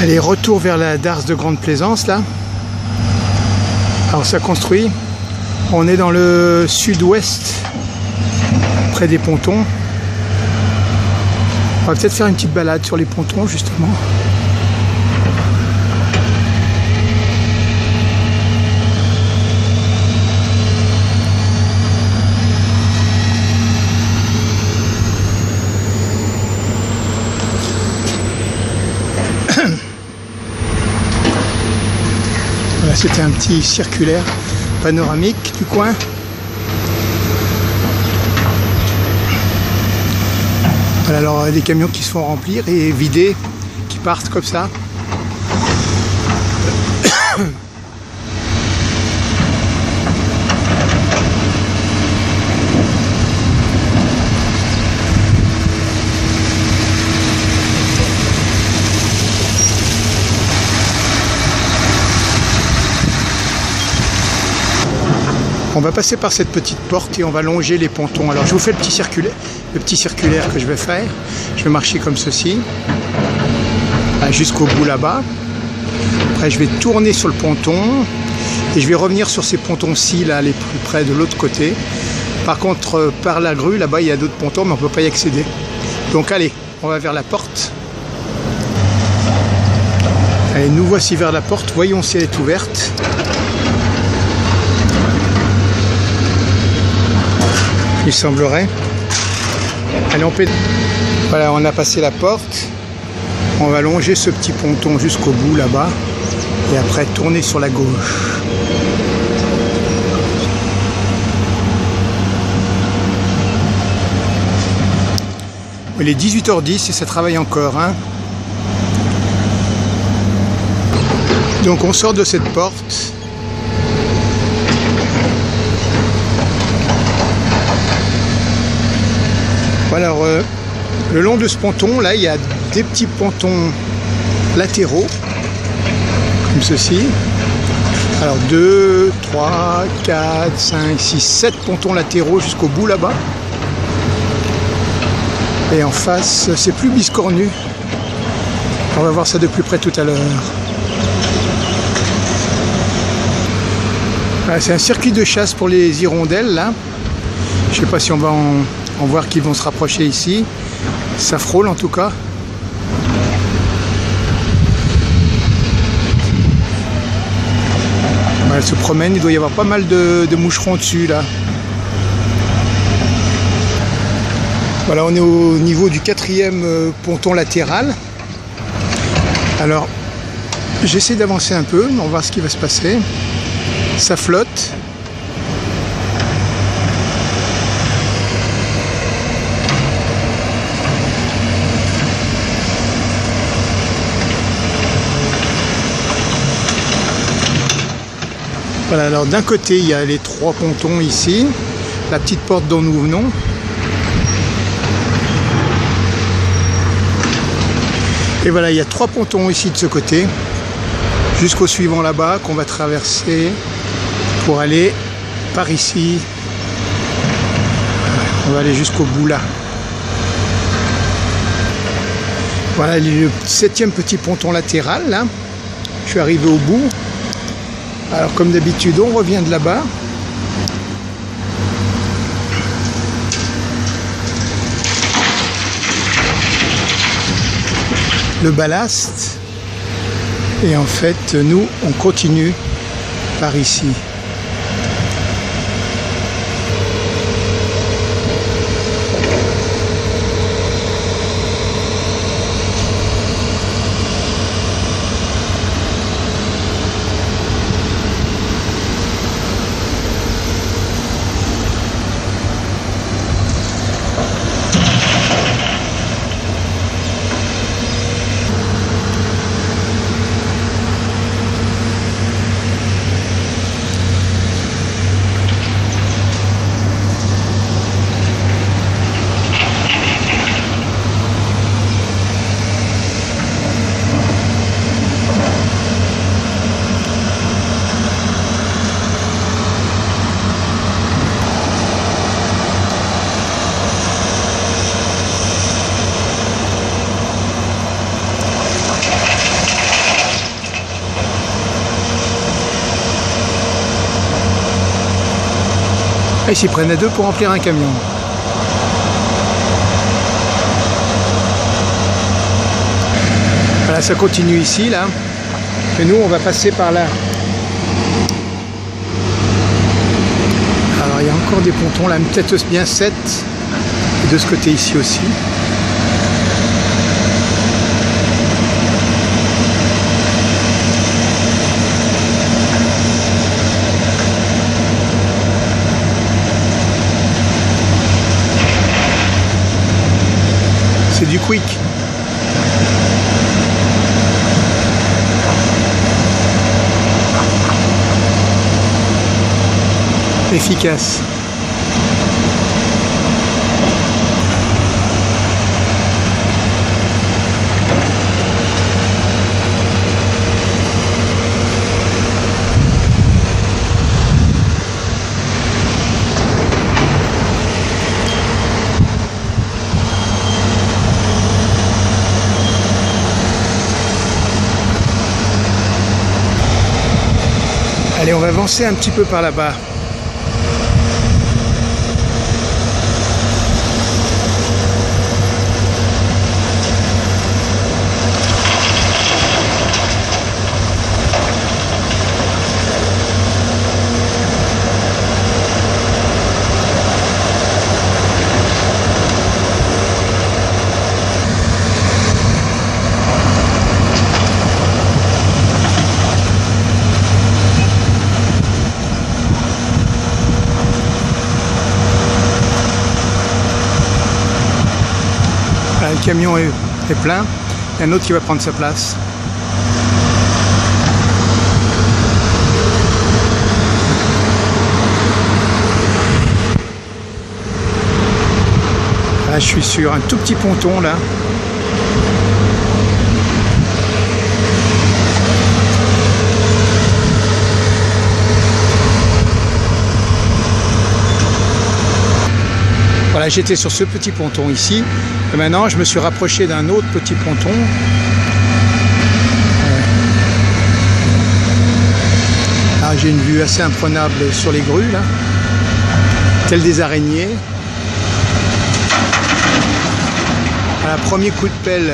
Allez, retour vers la darse de Grande Plaisance là. Alors ça construit. On est dans le sud-ouest, près des pontons. On va peut-être faire une petite balade sur les pontons justement. Voilà, c'était un petit circulaire panoramique du coin. Voilà, alors des camions qui se font remplir et vider, qui partent comme ça. On va passer par cette petite porte et on va longer les pontons. Alors je vous fais le petit circulaire que je vais faire. Je vais marcher comme ceci, jusqu'au bout là-bas. Après je vais tourner sur le ponton et je vais revenir sur ces pontons-ci là, les plus près de l'autre côté. Par contre, par la grue, là-bas il y a d'autres pontons, mais on ne peut pas y accéder. Donc allez, on va vers la porte. Allez, nous voici vers la porte. Voyons si elle est ouverte. Il semblerait. Allez, voilà, on a passé la porte. On va longer ce petit ponton jusqu'au bout là-bas. Et après tourner sur la gauche. Il est 18h10 et ça travaille encore. Hein. Donc on sort de cette porte. Voilà, alors, le long de ce ponton, là, il y a des petits pontons latéraux, comme ceci. Alors 2, 3, 4, 5, 6, 7 pontons latéraux jusqu'au bout là-bas. Et en face, c'est plus biscornu. On va voir ça de plus près tout à l'heure. Voilà, c'est un circuit de chasse pour les hirondelles, là. Je ne sais pas si on va en voir qu'ils vont se rapprocher ici. Ça frôle en tout cas. Voilà, elle se promène, il doit y avoir pas mal de moucherons dessus là. Voilà, on est au niveau du 4e ponton latéral. Alors, j'essaie d'avancer un peu, on va voir ce qui va se passer. Ça flotte. Voilà, alors d'un côté il y a les 3 pontons ici, la petite porte dont nous venons. Et voilà, il y a 3 pontons ici de ce côté, jusqu'au suivant là-bas qu'on va traverser pour aller par ici. On va aller jusqu'au bout là. Voilà le 7e petit ponton latéral là. Je suis arrivé au bout. Alors comme d'habitude, on revient de là-bas. Le ballast. Et en fait, nous, on continue par ici. Ils s'y prennent à deux pour remplir un camion. Voilà, ça continue ici, là. Et nous, on va passer par là. Alors, il y a encore des pontons, là, peut-être bien 7. Et de ce côté ici aussi. C'est du quick. Efficace. Allez, on va avancer un petit peu par là-bas. Le camion est plein, il y a un autre qui va prendre sa place. Là, je suis sur un tout petit ponton là. Voilà, j'étais sur ce petit ponton ici. Et maintenant, je me suis rapproché d'un autre petit ponton. Là, j'ai une vue assez imprenable sur les grues, là. Telles des araignées. Voilà, premier coup de pelle.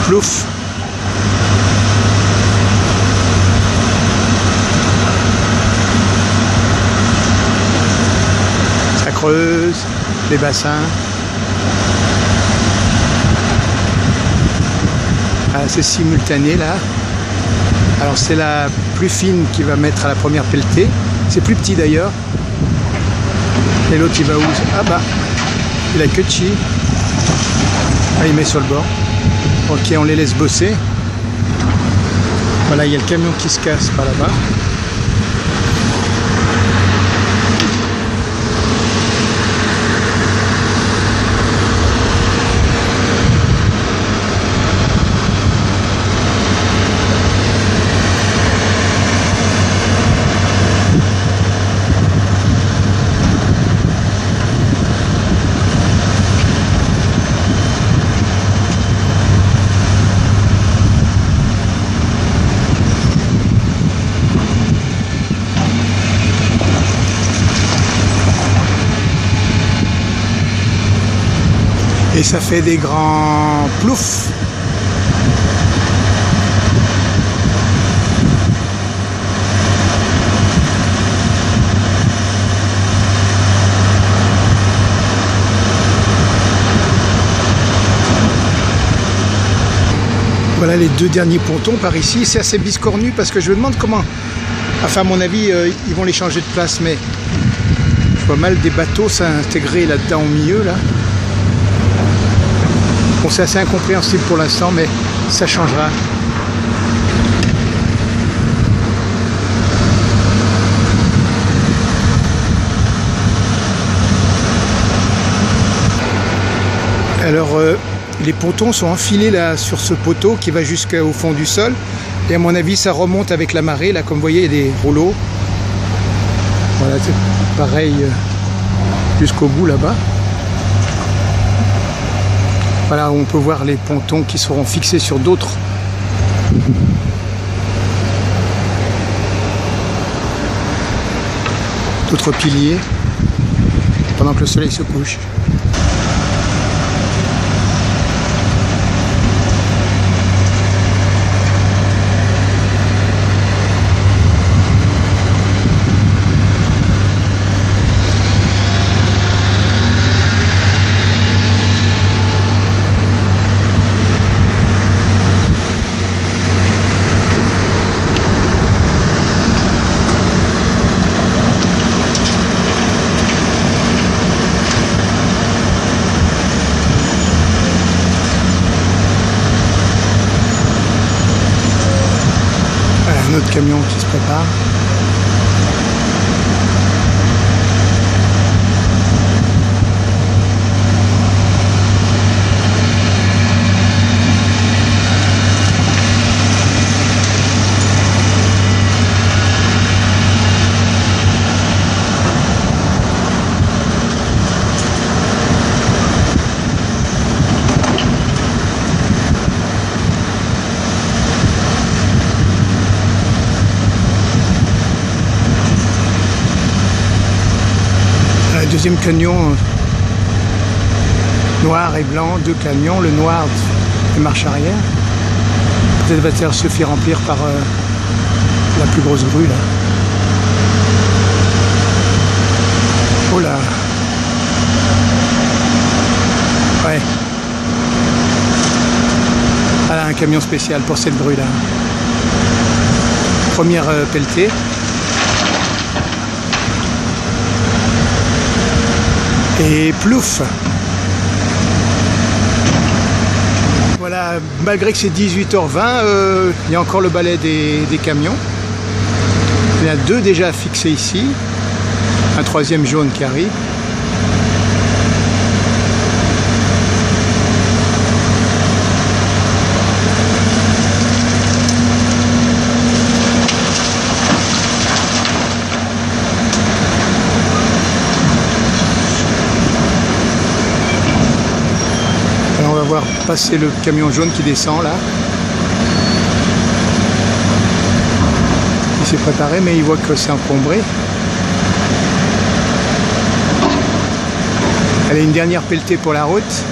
Plouf. Creuse, les bassins. Ah, c'est simultané là. Alors c'est la plus fine qui va mettre à la première pelletée. C'est plus petit d'ailleurs. Et l'autre il va où? Ah bah, il a que de chi. Ah, il met sur le bord. Ok, on les laisse bosser. Voilà, il y a le camion qui se casse par là-bas. Et ça fait des grands ploufs. Voilà les deux derniers pontons par ici. C'est assez biscornu parce que je me demande comment... Enfin à mon avis, ils vont les changer de place, mais je vois mal des bateaux s'intégrer là-dedans au milieu, là. Bon, c'est assez incompréhensible pour l'instant, mais ça changera. Alors, les pontons sont enfilés là sur ce poteau qui va jusqu'au fond du sol. Et à mon avis, ça remonte avec la marée. Là, comme vous voyez, il y a des rouleaux. Voilà, c'est pareil jusqu'au bout là-bas. Voilà, on peut voir les pontons qui seront fixés sur d'autres d'autres piliers pendant que le soleil se couche. Un autre camion qui se prépare. Deuxième camion noir et blanc, deux camions, le noir de marche arrière. Peut-être va-t-elle se faire remplir par la plus grosse grue là. Oh là. Ouais. Voilà un camion spécial pour cette grue là. Première pelletée. Et plouf! Voilà, malgré que c'est 18h20, il y a encore le balai des camions. Il y en a deux déjà fixés ici, un troisième jaune qui arrive. On va voir passer le camion jaune qui descend là. Il s'est préparé mais il voit que c'est encombré. Allez, une dernière pelletée pour la route.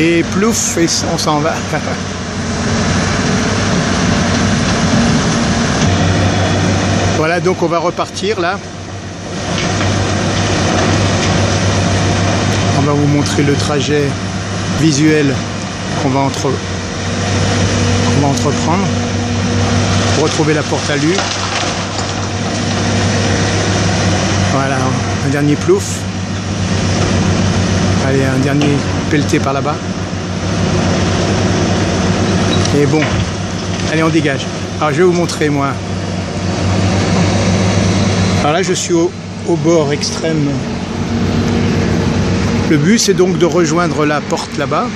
Et plouf, et on s'en va. Voilà, donc on va repartir là. On va vous montrer le trajet visuel qu'on va entreprendre pour retrouver la porte à Lue. Voilà, un dernier plouf. Allez, un dernier pelleté par là-bas. Et bon, allez, on dégage. Alors, je vais vous montrer, moi. Alors là, je suis au bord extrême. Le but, c'est donc de rejoindre la porte là-bas.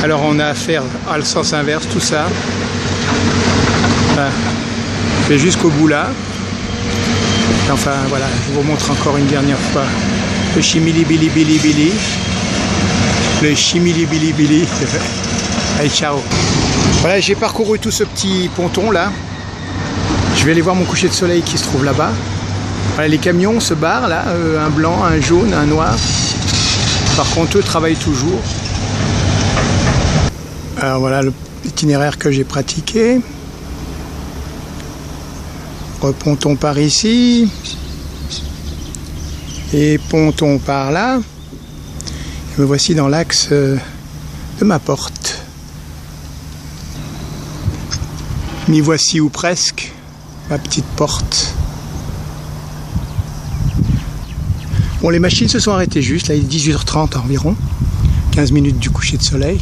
Alors, on a affaire à le sens inverse, tout ça. Enfin, je vais jusqu'au bout là. Enfin, voilà, je vous montre encore une dernière fois. Le chimili-bili-bili-bili. Le chimili-bili-bili. Allez, ciao. Voilà, j'ai parcouru tout ce petit ponton là. Je vais aller voir mon coucher de soleil qui se trouve là-bas. Voilà, les camions se barrent là, un blanc, un jaune, un noir. Par contre, eux travaillent toujours. Alors voilà l'itinéraire que j'ai pratiqué. Repontons par ici. Et pontons par là. Et me voici dans l'axe de ma porte. M'y voici ou presque, ma petite porte. Bon, les machines se sont arrêtées juste, là il est 18h30 environ, 15 minutes du coucher de soleil.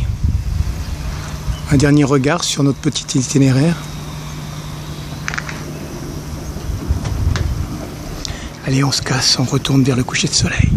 Un dernier regard sur notre petit itinéraire. Allez, on se casse, on retourne vers le coucher de soleil.